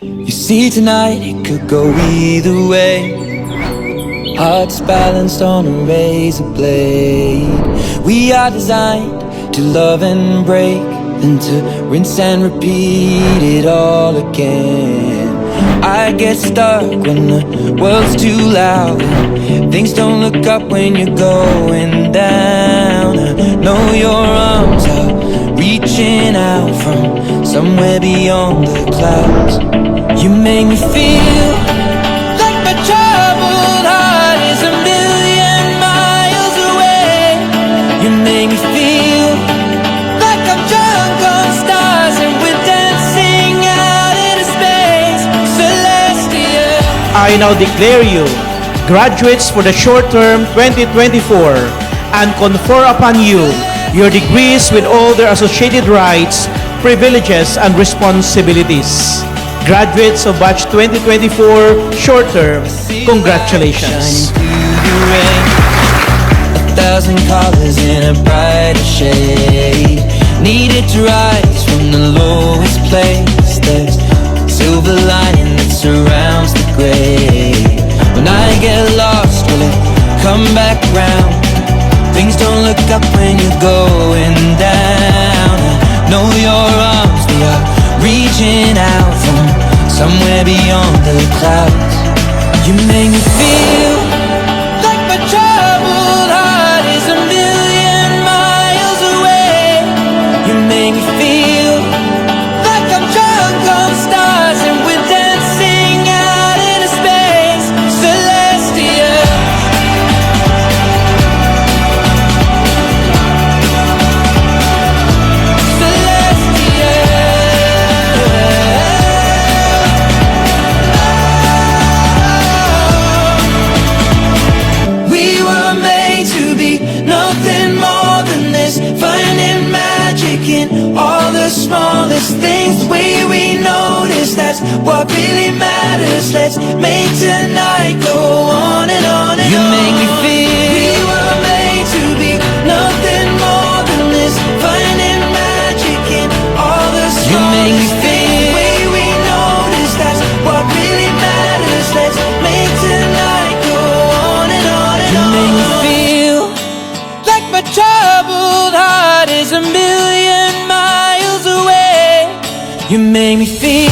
You see tonight it could go either way. Hearts balanced on a razor blade. We are designed to love and break, then to rinse and repeat it all again. I get stuck when the world's too loud and things don't look up when you're going down. I know your arms are reaching out from somewhere beyond the clouds. You make me feel like my troubled heart is a million miles away. You make me feel like I'm drunk on stars and we're dancing out into space, celestial. I now declare you graduates for the short-term 2024 and confer upon you your degrees with all their associated rights, privileges, and responsibilities. Graduates of batch 2024 short-term, congratulations. A thousand colors in a brighter shade, needed to rise from the lowest place. There's silver lining that surrounds the gray. When I get lost, will it come back round? Things don't look up when you're going down. I know your arms, they are reaching out from somewhere beyond the clouds. You make me feel like my troubled heart is a million miles away. You make me feel like I'm drunk on stars and we're dancing out into space, celestial. Smallest things, the way we notice, that's what really matters. Let's make tonight go on and on and on. You make me feel we were made to be nothing more than this, finding magic in all the smallest. You make me feel the way we notice, that's what really matters. Let's make tonight go on and on and on. You make me feel like my troubled heart is a million miles away. You make me feel